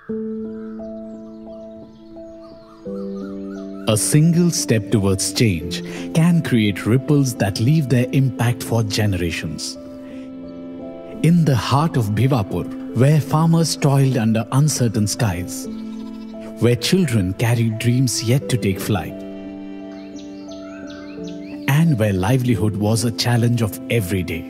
A single step towards change can create ripples that leave their impact for generations. In the heart of Bhivapur, where farmers toiled under uncertain skies, where children carried dreams yet to take flight, and where livelihood was a challenge of every day.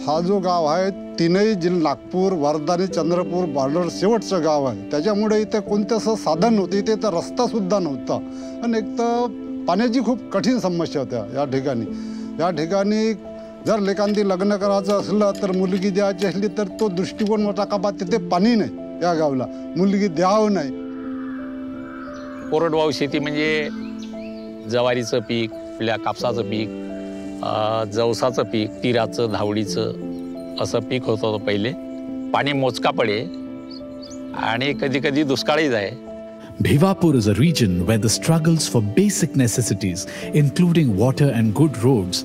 हा जो गाव आहे तीनही जिल्हा नागपूर, वर्धा आणि Chandrapur border शेवटचं गाव आहे. त्याच्यामुळे इथे कोणतं असं साधन नव्हतं, इथे तर रस्तासुद्धा नव्हता आणि एक तर पाण्याची खूप कठीण समस्या होत्या या ठिकाणी. या ठिकाणी जर लेकांदी लग्न करायचं असलं तर मुलगी द्यायची असली तर तो दृष्टिकोन होता का बा तिथे पाणी नाही, या गावला मुलगी द्यावं नाही. कोरडवाहू शेती म्हणजे ज्वारीचं पीक, आपल्या कापसाचं पीक, जवसाचं पीक, तिराचं, धावडीचं असं पीक होत होतं पहिले. पाणी मोजका पडे आणि कधी कधी दुष्काळही जाय. Bhivapur is a region where the struggles for basic necessities, including water and good roads,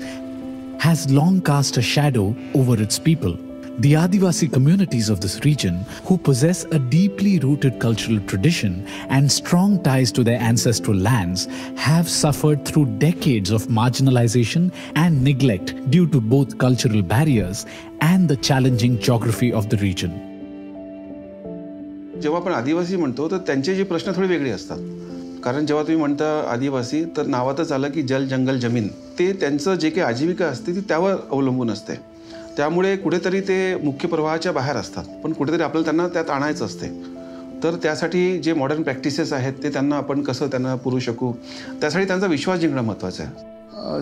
has long cast a shadow over its people. The Adivasi communities of this region, who possess a deeply rooted cultural tradition and strong ties to their ancestral lands, have suffered through decades of marginalization and neglect due to both cultural barriers and the challenging geography of the region. जेव्हा आपण आदिवासी म्हणतो तर त्यांचे जे प्रश्न थोडे वेगळे असतात. कारण जेव्हा तुम्ही म्हणता आदिवासी तर नावातच आलं की जल, जंगल, जमीन, ते त्यांचं जे काही आजीविका असते ती त्यावर अवलंबून असते. त्यामुळे कुठेतरी ते मुख्य प्रवाहाच्या बाहेर असतात, पण कुठेतरी आपल्याला त्यांना त्यात आणायचं असते. तर त्यासाठी जे मॉडर्न प्रॅक्टिसेस आहेत ते त्यांना आपण कसं त्यांना पुरवू शकू, त्यासाठी त्यांचा विश्वास जिंकणं महत्त्वाचं आहे.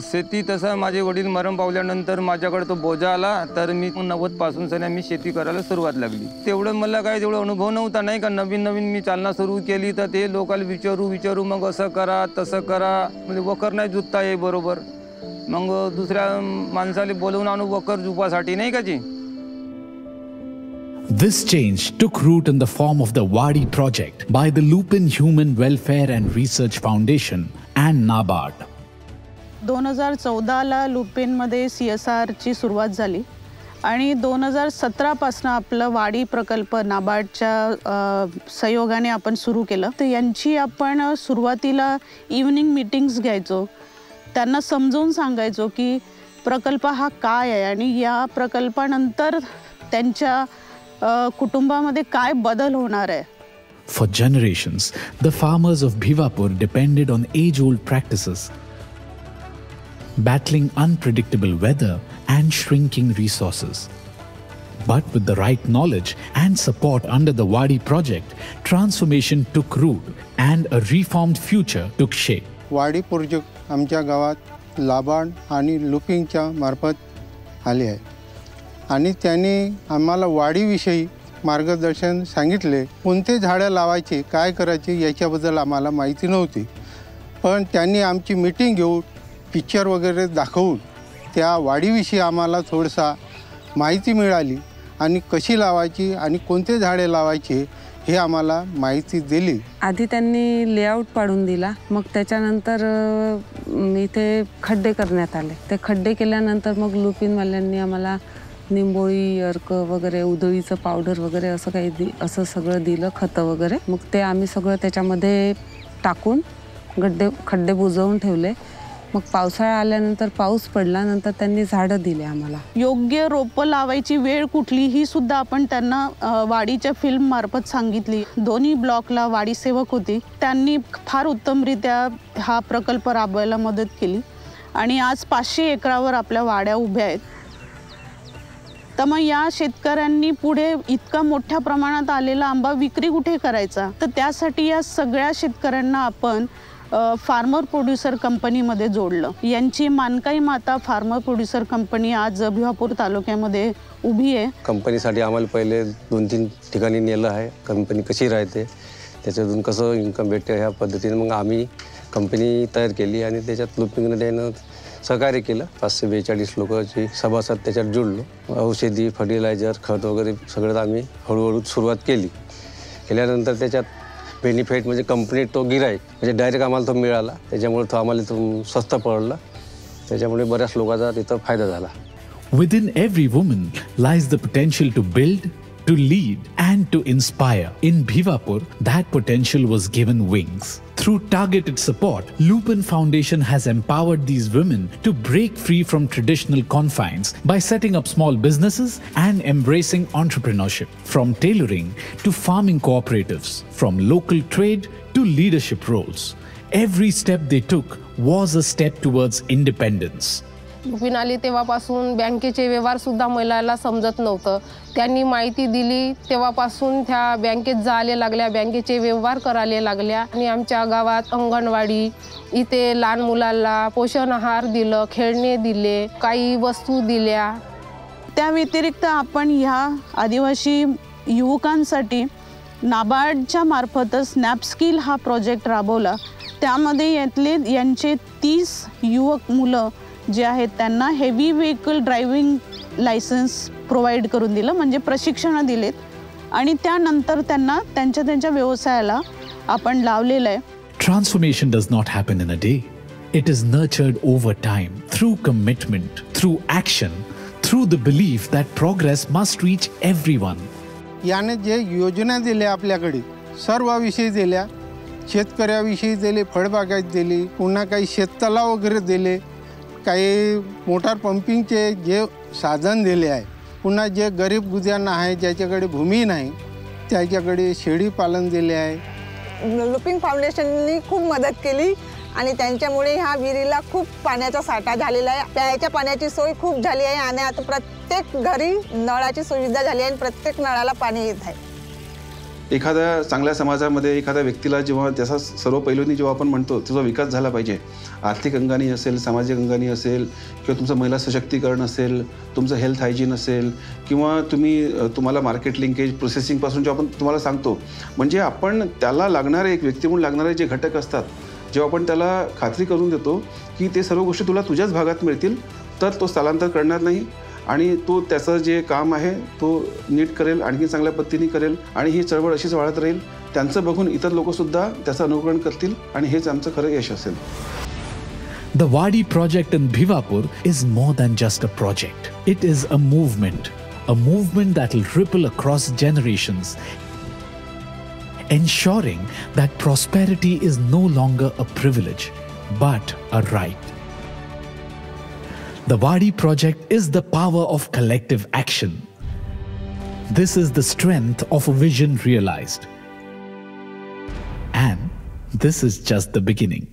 शेती तसं माझे वडील मरण पावल्यानंतर माझ्याकडे तो बोजा आला, तर मी 90 सध्या मी शेती करायला सुरुवात लागली. तेवढं मला काय तेवढा अनुभव नव्हता नाही का. नवीन नवीन मी चालना सुरू केली तर ते लोकांना विचारू मग असं करा तसं करा, म्हणजे वकर नाही जुतता ये बरोबर. मग दुसऱ्या माणसाला बोलवून आणू वकर जुपासाठी नाही का जी. This change took root in the form of the Wadi project by the Lupin Human Welfare and Research Foundation and NABARD. 2014ला लुपिनमध्ये CSRची सुरुवात झाली आणि 2017 पासून आपलं वाडी प्रकल्प नाबार्डच्या सहयोगाने आपण सुरू केलं. तर यांची आपण सुरुवातीला इव्हनिंग मीटिंग्स घ्यायचो, त्यांना समजावून सांगायचो की प्रकल्प हा काय आहे आणि या प्रकल्पानंतर त्यांच्या कुटुंबामध्ये काय बदल होणार आहे. For generations, the farmers of Bhivapur depended on age-old practices, battling unpredictable weather and shrinking resources. But with the right knowledge and support under the Wadi project, transformation took root and a reformed future took shape. वाडी project आमच्या गावात लाबाड आणि लुपिंगच्या मार्फत आले आहे आणि त्यांनी आम्हाला वाडीविषयी मार्गदर्शन सांगितले. कोणते झाडं लावायचे, काय करायचे याच्याबद्दल आम्हाला माहिती नव्हती, पण त्यांनी आमची मीटिंग घेऊन पिक्चर वगैरे दाखवून त्या वाडीविषयी आम्हाला थोडंसं माहिती मिळाली आणि कशी लावायची आणि कोणते झाडे लावायचे हे आम्हाला माहिती दिली. आधी त्यांनी लेआउट पाडून दिला, मग त्याच्यानंतर इथे खड्डे करण्यात आले. ते खड्डे केल्यानंतर मग लुपिनवाल्यांनी आम्हाला निंबोळी, अर्क वगैरे, उधळीचं पावडर वगैरे असं काही असं सगळं दिलं, खतं वगैरे. मग ते आम्ही सगळं त्याच्यामध्ये टाकून खड्डे बुजवून ठेवले. मग पावसाळा आल्यानंतर पाऊस पडल्यानंतर त्यांनी झाडं दिले आम्हाला. योग्य रोपं लावायची वेळ कुठली ही सुद्धा आपण त्यांना वाडीच्या फिल्म मार्फत सांगितली. दोन्ही ब्लॉकला वाडी सेवक होती, त्यांनी फार उत्तमरित्या हा प्रकल्प राबवायला मदत केली आणि आज 500 एकरावर आपल्या वाड्या उभ्या आहेत. तर मग या शेतकऱ्यांनी पुढे इतका मोठ्या प्रमाणात आलेला आंबा विक्री कुठे करायचा, तर त्यासाठी या सगळ्या शेतकऱ्यांना आपण फार्मर प्रोड्युसर कंपनीमध्ये जोडलं. यांची मानकाई माता फार्मर प्रोड्युसर कंपनी आज भिवापूर तालुक्यामध्ये उभी आहे. कंपनीसाठी आम्हाला पहिले 2-3 ठिकाणी नेलं आहे. कंपनी कशी राहते, त्याच्यातून कसं इन्कम भेटते, ह्या पद्धतीने मग आम्ही कंपनी तयार केली आणि त्याच्यात लुपिंगने त्यानं सहकार्य केलं. 542 लोकांची सभासद त्याच्यात जोडलो. औषधी, फर्टिलायझर, खत वगैरे सगळं आम्ही हळूहळू सुरुवात केल्यानंतर त्याच्यात बेनिफिट म्हणजे कंपनी तो गिराईक म्हणजे डायरेक्ट आम्हाला तो मिळाला. त्याच्यामुळे तो आम्हाला तो स्वस्त पडला. त्याच्यामुळे बऱ्याच लोकांचा तिथं फायदा झाला. Within every woman lies the potential to build, to lead, and to inspire. In Bhivapur, that potential was given wings. Through targeted support, Lupin Foundation has empowered these women to break free from traditional confines by setting up small businesses and embracing entrepreneurship. From tailoring to farming cooperatives, from local trade to leadership roles, every step they took was a step towards independence. Lupin आली तेव्हापासून बँकेचे व्यवहारसुद्धा महिलाला समजत नव्हतं. त्यांनी माहिती दिली तेव्हापासून त्या बँकेत जायला लागल्या, बँकेचे व्यवहार करायला लागल्या. आणि आमच्या गावात अंगणवाडी, इथे लहान मुलांना पोषण आहार दिलं, खेळणे दिले, काही वस्तू दिल्या. त्या व्यतिरिक्त आपण ह्या आदिवासी युवकांसाठी नाबार्डच्या मार्फतच स्नॅपस्किल हा प्रोजेक्ट राबवला. त्यामध्ये यांचे 30 युवक मुलं जे आहेत त्यांना heavy vehicle driving licence provide करून दिलं, म्हणजे प्रशिक्षण दिलेत. आणि त्यानंतर त्यांना त्यांच्या व्यवसायाला आपण लावलेलं आहे. Transformation does not happen in a day. It is nurtured over time, through commitment, through action, through the belief that progress must reach everyone. याने जे योजना दिल्या आपल्याकडे सर्वाविषयी दिल्या, शेतकऱ्याविषयी दिले, फळबागायत दिली, पुन्हा काही शेततलाव वगैरे दिले, काही मोटार पंपिंगचे जे साधन दिले आहे, पुन्हा जे गरीब गुजरांना आहे ज्याच्याकडे भूमी नाही त्याच्याकडे शेळी पालन दिले आहे. लुपिन फाउंडेशननी खूप मदत केली आणि त्यांच्यामुळे ह्या विहिरीला खूप पाण्याचा साठा झालेला आहे. प्यायच्या पाण्याची सोय खूप झाली आहे आणि आता प्रत्येक घरी नळाची सुविधा झाली आहे आणि प्रत्येक नळाला पाणी येत आहे. एखाद्या चांगल्या समाजामध्ये एखाद्या व्यक्तीला जेव्हा त्याचा सर्व पैलूंनी जेव्हा आपण म्हणतो त्याचा विकास झाला पाहिजे, आर्थिक अंगाने असेल, सामाजिक अंगाने असेल, किंवा तुमचं महिला सशक्तीकरण असेल, तुमचं हेल्थ हायजीन असेल, किंवा तुम्हाला मार्केट लिंकेज प्रोसेसिंगपासून जेव्हा आपण तुम्हाला सांगतो, म्हणजे आपण त्याला लागणारे एक व्यक्ती म्हणून लागणारे जे घटक असतात, जेव्हा आपण त्याला खात्री करून देतो की ते सर्व गोष्टी तुला तुझ्याच भागात मिळतील, तर तो स्थलांतर करणार नाही आणि तो त्याचं जे काम आहे तो नीट करेल, आणखी चांगल्या पद्धतीने करेल आणि ही चळवळ अशीच वाढत राहील. त्यांचं बघून इतर लोकसुद्धा त्याचं अनुकरण करतील आणि हेच आमचं खरं यश असेल. The Wadi project in Bhivapur is more than just a project. It is a movement that will ripple across generations, ensuring that prosperity is no longer a privilege, but a right. The Wadi project is the power of collective action. This is the strength of a vision realized. And this is just the beginning.